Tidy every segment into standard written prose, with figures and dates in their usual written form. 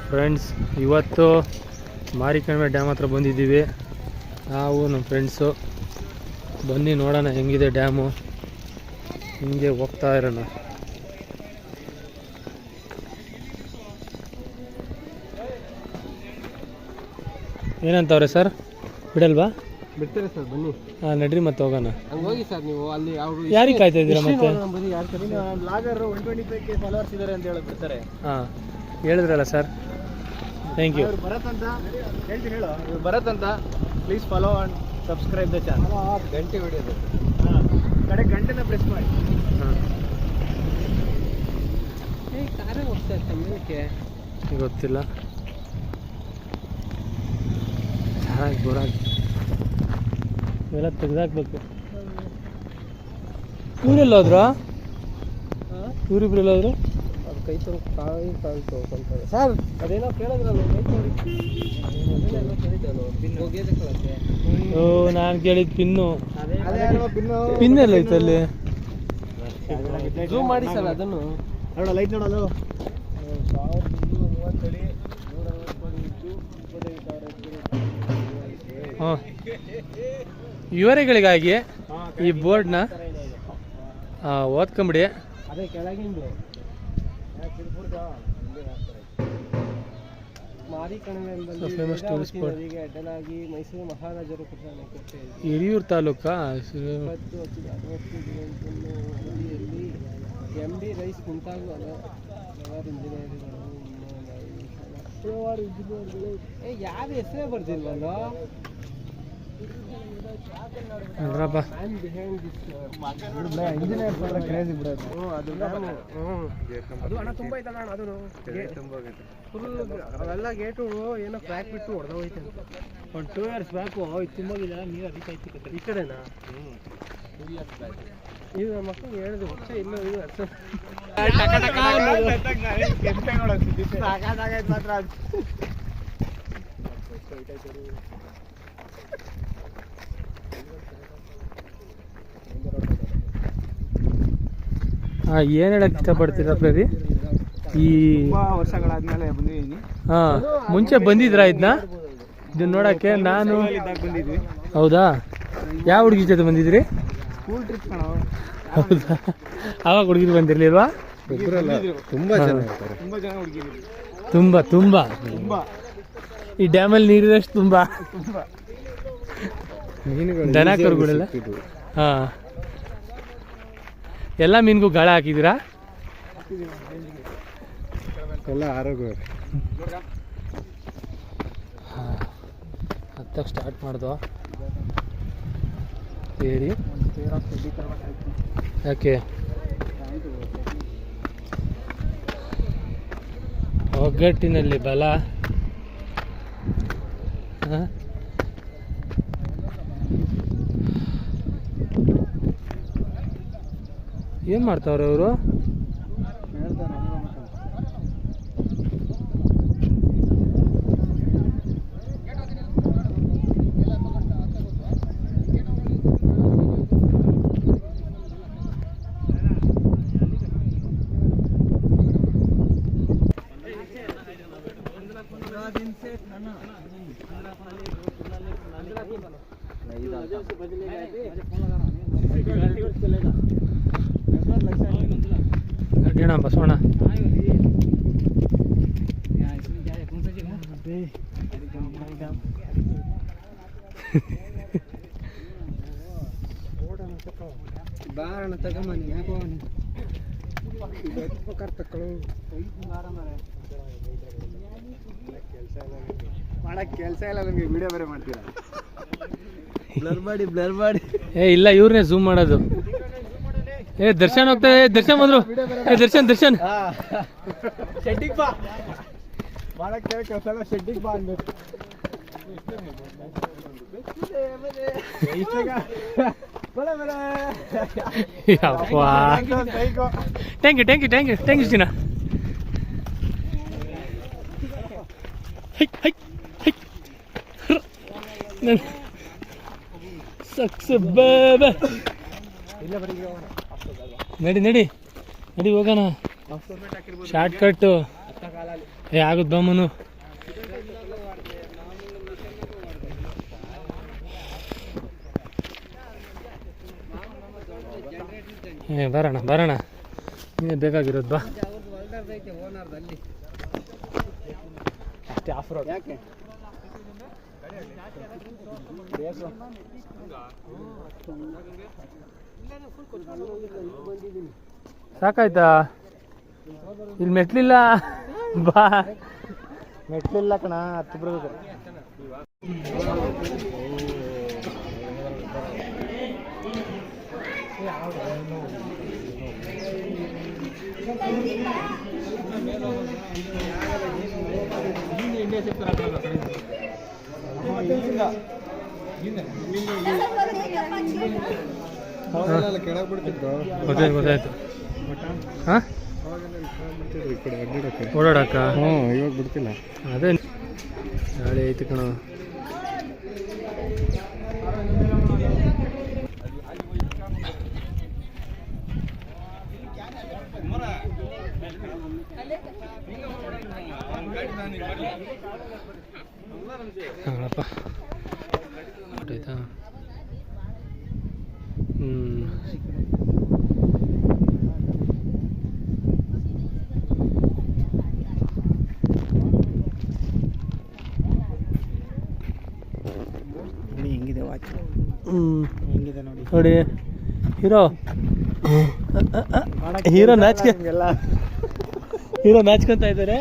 Friends, ಇವತ್ತು Marikanive dam ಹತ್ರ ಬಂದಿದ್ದೀವಿ. ನಾವು ನಮ್ಮ ಫ್ರೆಂಡ್ಸು ಬನ್ನಿ ನೋಡೋಣ ಹೆಂಗಿದೆ ಡ್ಯಾಮು. ಹಿಂಗೆ ಹೋಗ್ತಾ ಇರೋಣ. ಏನಂತವ್ರೆ ಸರ್, ಬಿಡಲ್ವಾ? ಬಿಡ್ತಾರೆ ಸರ್, ಬನ್ನಿ. ಹಾಂ, ನಡ್ರಿ ಮತ್ತೆ ಹೋಗೋಣ. ಹೋಗಿ ಸರ್, ನೀವು ಅಲ್ಲಿ ಯಾರಿಗೆ ಕಾಯ್ತಾ ಇದ್ದೀರಾ ಮತ್ತೆ? ಬ್ಲಾಗರ್ 125K ಫಾಲೋವರ್ಸ್ ಇದ್ದಾರೆ ಅಂತ ಹೇಳಿ ಬಿಡ್ತಾರೆ. ಹಾಂ, ಹೇಳಿದ್ರಲ್ಲ ಸರ್, ಥ್ಯಾಂಕ್ ಯು. ಭರತ್ ಅಂತ ಹೇಳ್ತೀನಿ, ಹೇಳು. ಭರತ್ ಅಂತ, please follow and subscribe the channel. ಗಂಟೆ ಹೊಡೆಯೋದು, ಕಡೆ ಗಂಟೆನ ಪ್ರೆಸ್ ಮಾಡಿ. ಹಾಂ, ಕಾರೇ ಹೋಗ್ತಾ ಇರ್ತಾರೆ ಮೇಲಕ್ಕೆ, ಗೊತ್ತಿಲ್ಲ. ಚೆನ್ನಾಗಿ ಬೋರಾಗಿ ಇವೆಲ್ಲ ತೆಗೆದಾಕ್ಬೇಕು. ಇವರೆಲ್ಲೋದ್ರು? ಇವರಿಬ್ರೆಲ್ಲೋದ್ರು? ಅದು ಕೈ ತೊಳ್ಕೊಂತಾರೆ ಸರ್. ಅದೇನೋ ಕೇಳಿದ್ರಲ್ಲ, ಕೈ ತೊಳಿ ಕೇಳಿದ್ದೆ. ಓ, ನಾನು ಕೇಳಿದ್ದು ಪಿನ್ನು. ಪಿನ್ ಎಲ್ಲ ಐತೆ ಅಲ್ಲಿ. ಝೂಮ್ ಮಾಡಿ ಸರ್, ಅದನ್ನು ನೋಡ, ಲೈಟ್ ನೋಡಲು. 1230 ಹಾಂ, ವಿವರಗಳಿಗಾಗಿ ಈ ಬೋರ್ಡ್ನ ಓದ್ಕೊಂಬಿಡಿ. ಅದೇ ಕೆಳಗಿಂದು ಮಾರಿಕಣಿವೆ ಫೇಮಸ್ ಟೂರಿಸ್ಟ್ ಸ್ಪಾಟ್. ಅಡ್ಡಲಾಗಿ ಮೈಸೂರು ಮಹಾರಾಜರು ಹಿರಿಯೂರು ತಾಲೂಕಾ MD ರೈಸ್ ಮುಂತಾದ ಹಲವಾರು ಇಂಜಿನಿಯರ್ಗಳು ಯಾರ ಹೆಸರೇ ಬರ್ತಿಲ್ವಲ್ಲ. ನೋಡ್ರಪ್ಪ, ಅದು ಹಣ ತುಂಬ ಐತಲ್ಲ ಅಣ್ಣ. ಅದು ಫುಲ್ ಅವೆಲ್ಲ ಗೇಟು ಏನೋ ಕ್ರ್ಯಾಕ್ ಬಿಟ್ಟು ಹೊಡೆದ ಹೋಯ್ತು. ಒಂದು 2 years ಬ್ಯಾಕು ಇದು ತುಂಬೋಗಿಲ್ಲ, ನೀರು ಅದಕ್ಕೆ ಐತಿ ಈ ಕಡೆನಾ. 2 years ಬ್ಯಾಕ್ ಇದು ನಮ್ಮ ಮಕ್ಕಳಿಗೆ ಹೇಳಿದೆ, ವರ್ಷ ಇಲ್ಲ ಇದು ವರ್ಷ ಮಾತ್ರ. ಏನು ಹೇಳಕ್ಕೆ ಇಷ್ಟಪಡ್ತೀರಾ ಪ್ರದಿ? ಈ ವರ್ಷಗಳಾದ್ಮೇಲೆ ಬಂದಿದ್ದೀನಿ. ಹಾಂ, ಮುಂಚೆ ಬಂದಿದ್ರಾ ಇದನ್ನ ನೋಡೋಕ್ಕೆ? ನಾನು ಬಂದಿದ್ವಿ. ಹೌದಾ? ಯಾವ ಹುಡುಗಿ ಜೊತೆ ಬಂದಿದ್ರಿ? ಸ್ಕೂಲ್ ಟ್ರಿಪ್ ಕಣ. ಹೌದಾ? ಆವಾಗ ಹುಡುಗಿರು ಬಂದಿರ್ಲಿಲ್ವಾ? ತುಂಬಾ ಜನ ಹುಡುಗಿರು, ತುಂಬ ತುಂಬ ತುಂಬ. ಈ ಡ್ಯಾಮಲ್ಲಿ ನೀರಿರಷ್ಟು ತುಂಬ ದನ ಕರುಗಳೆಲ್ಲ. ಹಾಂ, ಎಲ್ಲ ಮೀನಿಗೂ ಗಾಳ ಹಾಕಿದ್ದೀರಾ? ಎಲ್ಲ ಆರೋಗ್ಯ. ಹಾಂ, ಹತ್ತಕ್ಕೆ ಸ್ಟಾರ್ಟ್ ಮಾಡ್ದೋ ಸೇರಿ. ಯಾಕೆ? ಒಗ್ಗಟ್ಟಿನಲ್ಲಿ ಬಲ. ಹಾಂ, ಏನು ಮಾಡ್ತಾವ್ರೆ ಅವರು? ಅಡ್ಡಣ ಬಸವಣ್ಣ. ಬಾರಣ ತಗೊಂಬನ್ನಿ, ಯಾಕೋ ಮಾಡಕ್ ಕೆಲಸ ಇಲ್ಲ ನಮಗೆ. ವಿಡಿಯೋ ಬೇರೆ ಮಾಡ್ತೀರಾ? ಬ್ಲರ್ ಮಾಡಿ. ಇಲ್ಲ, ಇವ್ರನ್ನೇ ಝೂಮ್ ಮಾಡೋದು. ದರ್ಶನ್ ಹೋಗ್ತಾರೆ. ದರ್ಶನ್ ಬಂದ್ರು. ದರ್ಶನ್ ಶೆಡ್ಡಿಗೆ ಬಾ. ಮಾಡಕ್ ಕೆಲಸ ಇಲ್ಲ, ಶೆಡ್ಡಿಗೆ ಬಾ ಅನ್ಬೇಕು. ಥ್ಯಾಂಕ್ ಯು ಚಿನ್ನ. ನಡಿ ನಡಿ ನಡಿ ಹೋಗೋಣ. ಶಾರ್ಟ್ ಕಟ್ಟು ಏ ಆಗುತ್ತ ಬಾಮನು. ಏ ಬರೋಣ ಬರೋಣ, ನೀನೇ ಬೇಕಾಗಿರೋದು ಬಾ. ಅಷ್ಟೇ ಆಫ್ ರೋಡ್ ಯಾಕೆ ಸಾಕಾಯ್ತಾ? ಇಲ್ಲಿ ಮೆಟ್ಲಿಲ್ಲ ಬಾ. ಮೆಟ್ಲಿಲ್ಲ ಕಣ, ಹತ್ತು ಬರ್ಬೇಕು. ಗೊತ್ತಾಯ್ತು. ಹಾಂ ಓಡಾಡಕ್ಕ ಇವಾಗ ಬಿಡ್ತಿಲ್ಲ. ಅದೇ ಗಾಳಿ ಐತಿ ಕಣ. ಹಾಳಪ್ಪ ಆಯ್ತಾ. ಹೆಂಗಿದೆ ವಾಚ್? ಹೆಂಗಿದೆ ನೋಡಿ ನೋಡಿ ಹೀರೋ ನಾಚಿಕೆ, ಹೀರೋ ನಾಚ್ಕೊಂತ ಇದ್ದಾರೆ.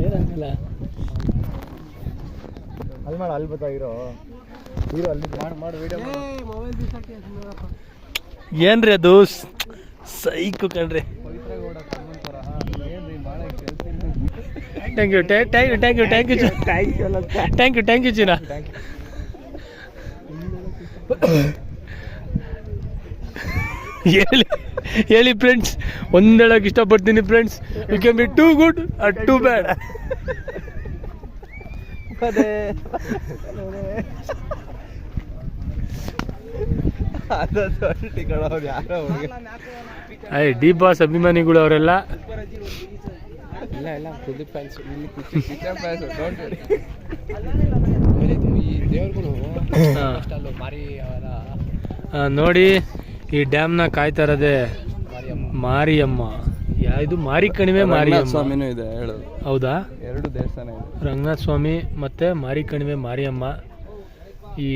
ಏನಾಗಿಲ್ಲ ಅಲ್ಲಿ ಮಾಡು, ಅಲ್ಲಿ ಬರ್ತಾ ಹೀರೋ ಅಲ್ಲಿ ಮಾಡಿ ವಿಡಿಯೋ. ಏನ್ರಿ ಅದು ಸೈಕು ಕಣ್ರಿ. Thank you thank you thank you thank you thank you thank you ಚೀನಾ. ಹೇಳಿ ಹೇಳಿ ಫ್ರೆಂಡ್ಸ್, ಒಂದೇಳಕ್ಕೆ ಇಷ್ಟಪಡ್ತೀನಿ friends. You can be too good or too bad. I D boss ಅಭಿಮಾನಿಗಳು ಅವರೆಲ್ಲ. ಇಲ್ಲ ಸುದೀಪ್ ಫ್ಯಾನ್ಸ್, ನೋಡಿ ಈ ಡ್ಯಾಮ್ನ ಕಾಯ್ತಾ ಇರೋದೇ ಮಾರಿಯಮ್ಮ. ಯಾವುದು ಮಾರಿ ಕಣಿವೆ ಮಾರಿಯಮ್ಮ ಸ್ವಾಮಿನೂ ಇದೆ ಹೇಳೋದು. ಹೌದಾ? ಎರಡು ದೇವಸ್ಥಾನ ಇದೆ, ರಂಗನಾಥ ಸ್ವಾಮಿ ಮತ್ತೆ ಮಾರಿ ಕಣಿವೆ ಮಾರಿಯಮ್ಮ. ಈ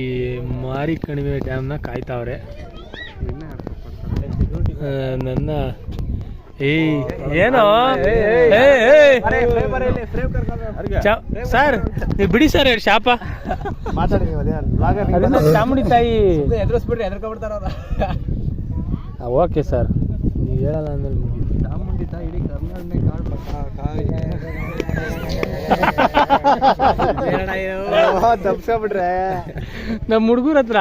ಮಾರಿ ಕಣಿವೆ ಡ್ಯಾಮ್ನ ಕಾಯ್ತಾವ್ರೆ. ನನ್ನ ಏನೋ ಸರ್ ನೀವು ಬಿಡಿ ಸರ್ ಶಾಪ ಮಾತಾಡಿ. ಚಾಮುಂಡಿ ತಾಯಿ ಎದುರಿಸ್ಬಿಡ್ರಿ, ಎದುರ್ಕೊಬಿಡ್ತಾರ ಅವ್ರ. ಓಕೆ ಸರ್, ನೀವು ಹೇಳಲ್ಲ ಅಂದ್ಮೇಲೆ ಮುಗಿದು. ಚಾಮುಂಡಿ ತಾಯಿ ಇಡೀ ಕರ್ನಾಟಕ ತಪ್ಸ್ಕೊಬಿಟ್ರೆ ನಮ್ಮ ಹುಡುಗರ ಹತ್ರ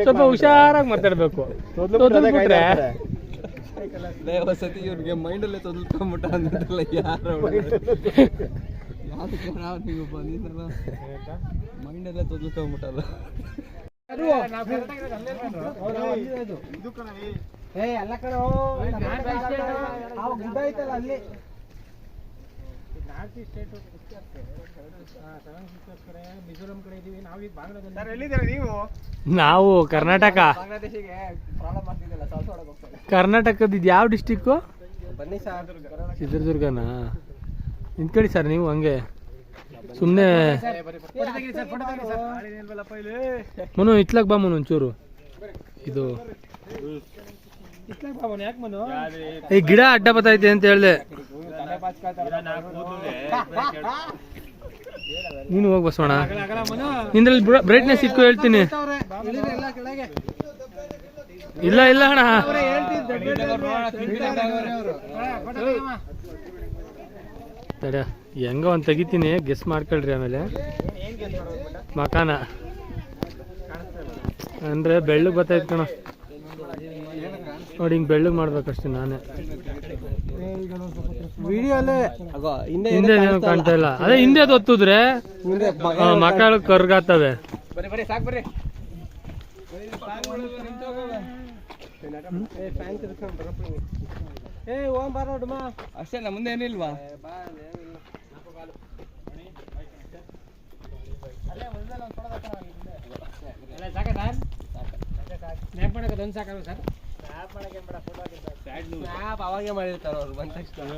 ಸ್ವಲ್ಪ ಹುಷಾರಾಗಿ ಮಾತಾಡ್ಬೇಕು. ಸತಿ ಇವ್ರಿಗೆ ಮೈಂಡಲ್ಲೇ ತೊದಲ್ಕೊಂಬಿಟ್ಟ ಅಂದ್ರಲ್ಲ, ಯಾರು ನೀವು ಬಂದಿದ್ದಲ್ಲ ಮೈಂಡಲ್ಲೇ ತೊದಲ್ಕೊಂಬಿಟ್ಟಲ್ಲ. ಎಲ್ಲ ಕಡೆ ಗುಡ್ಡ ಐತಲ್ಲ ಅಲ್ಲಿ. ನಾವು ಕರ್ನಾಟಕ. ಕರ್ನಾಟಕದ ಇದು ಯಾವ ಡಿಸ್ಟಿಕ್ಕು? ಬನ್ನಿ ಸರ್, ಚಿತ್ರದುರ್ಗನಾ? ನಿಂತ್ಕೊಳ್ಳಿ ಸರ್ ನೀವು ಹಂಗೆ ಸುಮ್ಮನೆ. ಮನು ಇತ್ಲಾಗ ಬಾ ಮನು ಒಂಚೂರು. ಇದು ಈ ಗಿಡ ಅಡ್ಡ ಬತ್ತೈತೆ ಅಂತ ಹೇಳ್ದೆ. ನೀನು ಹೋಗಿ ಬಸೋಣ. ನಿಂದ್ರಲ್ಲಿ ಬ್ರೈಟ್ನೆಸ್ ಇಟ್ಕೊ ಹೇಳ್ತೀನಿ. ಇಲ್ಲ ಇಲ್ಲ ಅಣ್ಣ, ತಡ ಹೆಂಗ ಒಂದು ತೆಗಿತೀನಿ, ಗೆಸ್ ಮಾಡ್ಕೊಳ್ರಿ. ಆಮೇಲೆ ಮಕಾನ ಅಂದ್ರೆ ಬೆಳ್ಳಗ್ ಬತ್ತೈತ್ ಕಣ ನೋಡಿ, ಹಿಂಗೆ ಬೆಳ್ಳಗ್ ಮಾಡ್ಬೇಕಷ್ಟೇ. ನಾನೇ ಹಿಂದೆ ಏನು ಕಾಣ್ತಾ ಇಲ್ಲ. ಅದೇ ಹಿಂದೆ ಒತ್ತಿದ್ರೆ ಮಕ್ಕಳು ಕರ್ಗಾತವೆ. ಅಷ್ಟೇ, ಮುಂದೆ ಏನಿಲ್ವಾ? ಸ್ನ್ಯಾಪ್ ಮಾಡಕ್ಕೆ ಅದೊಂದು ಸಾಕಲ್ವ ಸರ್? ಸ್ನ್ಯಾಪ್ ಮಾಡಕ್ಕೆ ಬೇಡ, ಫೋಟೋ ಹಾಕಿರ್ತಾರೆ. ಸ್ನ್ಯಾಪ್ ಅವಾಗೇ ಮಾಡಿರ್ತಾರೆ ಅವ್ರು ಬಂದ ತಕ್ಷಣ.